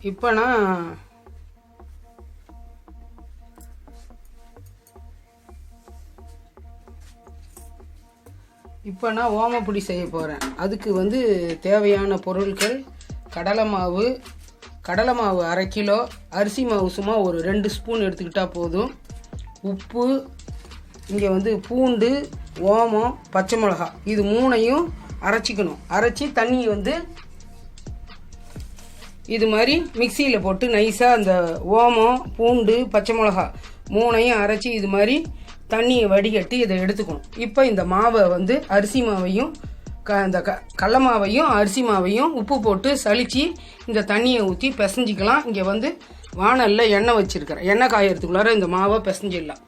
இப்போ நான் ஓமப்பொடி செய்ய போகிறேன். அதுக்கு வந்து தேவையான பொருட்கள் கடலை மாவு 1/2 கிலோ, அரிசி மாவு சும்மா ஒரு 2 ஸ்பூன் எடுத்துக்கிட்டால் போதும், உப்பு, இங்கே வந்து பூண்டு, ஓமம், பச்சை மிளகா, இது 3ஐயும் அரைச்சிக்கணும். அரைச்சி தண்ணி வந்து இது மாதிரி மிக்சியில் போட்டு நைஸாக அந்த ஓமம், பூண்டு, பச்சை மிளகா 3ஐயும் அரைச்சி இது மாதிரி தண்ணியை வடிகட்டி இதை எடுத்துக்கணும். இப்போ இந்த மாவை வந்து அரிசி மாவையும் இந்த கடல மாவையும் அரிசி மாவையும் உப்பு போட்டு சலிச்சு இந்த தண்ணியை ஊற்றி பிசைஞ்சிக்கலாம். இங்கே வந்து வாணலில் எண்ணெய் வச்சுருக்கிறேன். எண்ணெய் காயறதுக்குள்ளார இந்த மாவை பிசைஞ்சிடலாம்.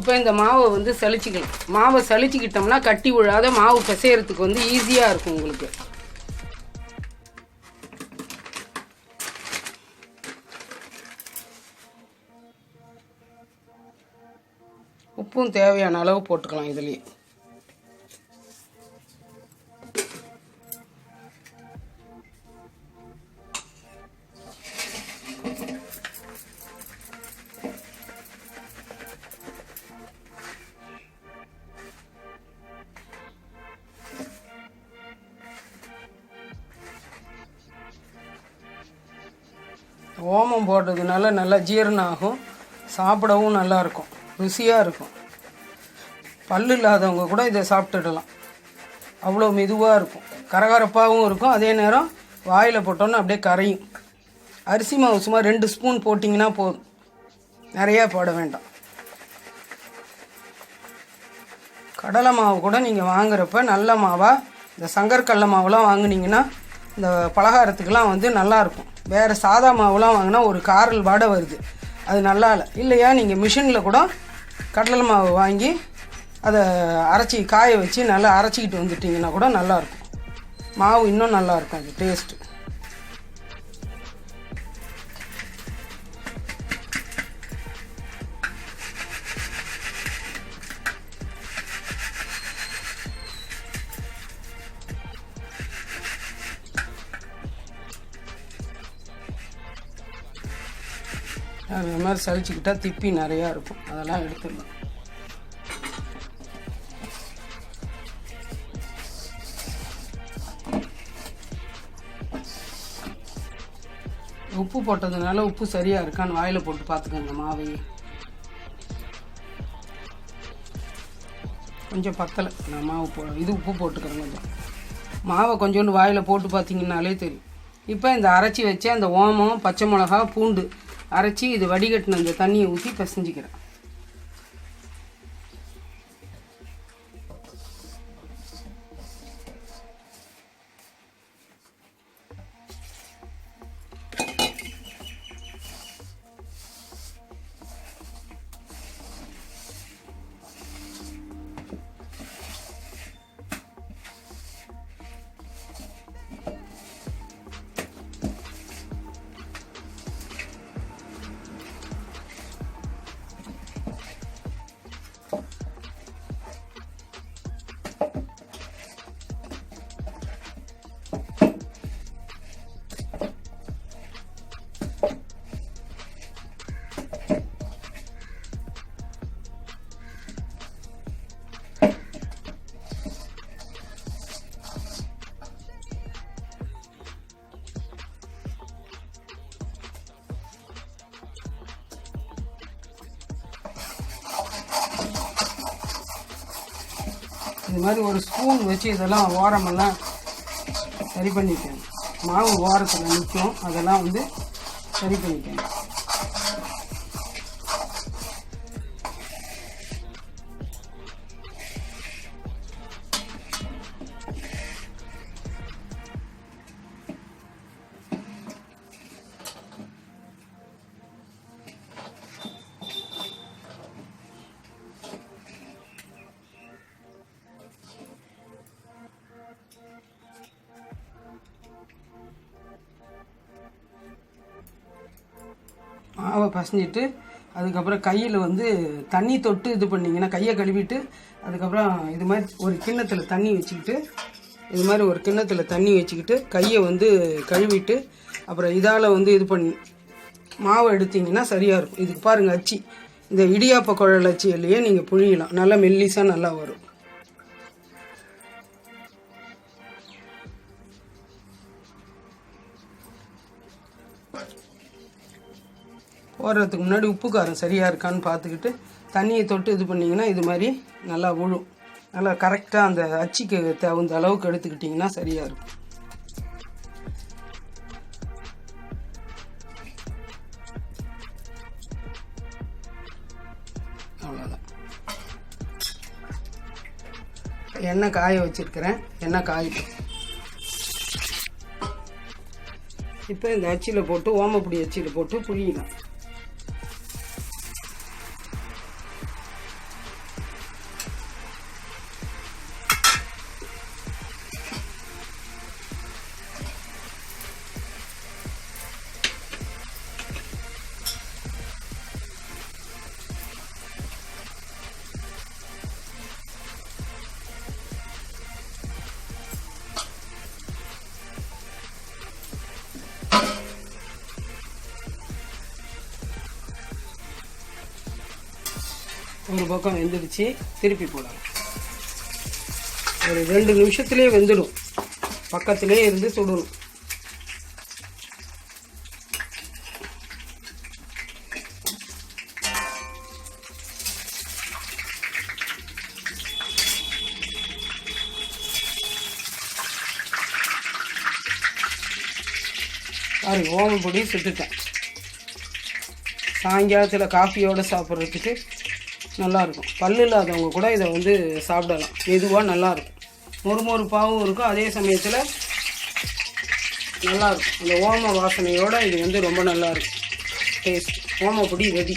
இப்போ இந்த மாவை வந்து சலிச்சிக்கலாம். மாவை சலிச்சிக்கிட்டோம்னா கட்டி விழாத மாவு பிசையறதுக்கு வந்து ஈஸியாக இருக்கும் உங்களுக்கு. உப்பும் தேவையான அளவு போட்டுக்கலாம் இதுலேயே. ஓமம் போடுறதுனால நல்லா ஜீரணம் ஆகும், சாப்பிடவும் நல்லாயிருக்கும், ருசியாக இருக்கும். பல்லு இல்லாதவங்க கூட இதை சாப்பிட்டுடலாம். அவ்வளோ மெதுவாக இருக்கும், கரகரப்பாகவும் இருக்கும், அதே நேரம் வாயில் போட்டோன்னு அப்படியே கரையும். அரிசி மாவு சும்மா 2 ஸ்பூன் போட்டிங்கன்னா போதும், நிறையா போட வேண்டாம். கடலை மாவு கூட நீங்கள் வாங்குறப்ப நல்ல மாவாக இந்த சங்கற்கடலை மாவுலாம் வாங்கினீங்கன்னா இந்த பலகாரத்துக்கெலாம் வந்து நல்லாயிருக்கும். வேறு சாதா மாவுலாம் வாங்கினா ஒரு காரல் வாடை வருது, அது நல்லா இல்லை. இல்லையா நீங்கள் மிஷினில் கூட கடலை மாவு வாங்கி அதை அரைச்சி காய வச்சு நல்லா அரைச்சிக்கிட்டு வந்துட்டிங்கன்னா கூட நல்லாயிருக்கும். மாவு இன்னும் நல்லாயிருக்கும், அது டேஸ்ட்டு. அது மாதிரி சளிச்சிக்கிட்டால் திப்பி நிறையா இருக்கும், அதெல்லாம் எடுத்துடலாம். உப்பு போட்டதுனால உப்பு சரியாக இருக்கான்னு வாயில் போட்டு பார்த்துக்கோங்க. மாவையே கொஞ்சம் பத்தலை, நான் மாவு இது உப்பு போட்டுக்கிறேன். கொஞ்சம் மாவை கொஞ்சோண்டு வாயில் போட்டு பார்த்தீங்கன்னாலே தெரியும். இப்போ இந்த அரைச்சி வச்சு அந்த ஓமம், பச்சை மிளகா, பூண்டு அரைச்சி இது வடிகட்டின அந்த தண்ணியை ஊற்றி பிசைஞ்சிக்கிறேன். இது மாதிரி ஒரு ஸ்பூன் வச்சு இதெல்லாம் ஓரமெல்லாம் சரி பண்ணிக்கணும். மாவு ஓரத்தில் நிற்கும், அதெல்லாம் வந்து சரி பண்ணிக்கணும். மாவை பசஞ்சிட்டு அதுக்கப்புறம் கையில் வந்து தண்ணி தொட்டு இது பண்ணிங்கன்னா கையை கழுவிட்டு அதுக்கப்புறம் இது மாதிரி ஒரு கிண்ணத்தில் தண்ணி வச்சுக்கிட்டு இது மாதிரி ஒரு கிண்ணத்தில் தண்ணி வச்சுக்கிட்டு கையை வந்து கழுவிட்டு அப்புறம் இதால் வந்து இது பண்ணி மாவை எடுத்திங்கன்னா சரியாக இருக்கும். இதுக்கு பாருங்கள் அச்சி, இந்த இடியாப்ப குழல் அச்சியிலேயே நீங்கள் புழியலாம், நல்லா மெல்லிசாக நல்லா வரும். போடுறதுக்கு முன்னாடி உப்பு காரம் சரியாக இருக்கான்னு பார்த்துக்கிட்டு தண்ணியை தொட்டு இது பண்ணிங்கன்னா இது மாதிரி நல்லா விழும். நல்லா கரெக்டாக அந்த அச்சிக்கு தகுந்த அளவுக்கு எடுத்துக்கிட்டிங்கன்னா சரியாக இருக்கும். அவ்வளோதான். எண்ணெய் காய வச்சுருக்கிறேன், எண்ணெய் காயிட்டும். இப்போ இந்த அச்சியில் போட்டு ஓமப்பொடி அச்சியில் போட்டு புழியலாம். ஒரு பக்கம் வெந்துடுச்சு, திருப்பி போடலாம். ஒரு 2 நிமிஷத்துலேயே வெந்துடும், பக்கத்துலேயே இருந்து சுடணும். பாருங்க, ஓமப்பொடி சுட்டுட்டேன். சாயங்காலத்தில் காஃபியோடு சாப்பிட்றதுக்கு நல்லாயிருக்கும். பல்லு இல்லாதவங்க கூட இதை வந்து சாப்பிடலாம், மெதுவாக நல்லாயிருக்கும். மொறுமொறுப்பாகவும் இருக்கும், அதே சமயத்தில் நல்லாயிருக்கும். அந்த ஓம வாசனையோடு இது வந்து ரொம்ப நல்லாயிருக்கும். டேஸ்ட். ஓமப்பொடி ரெடி.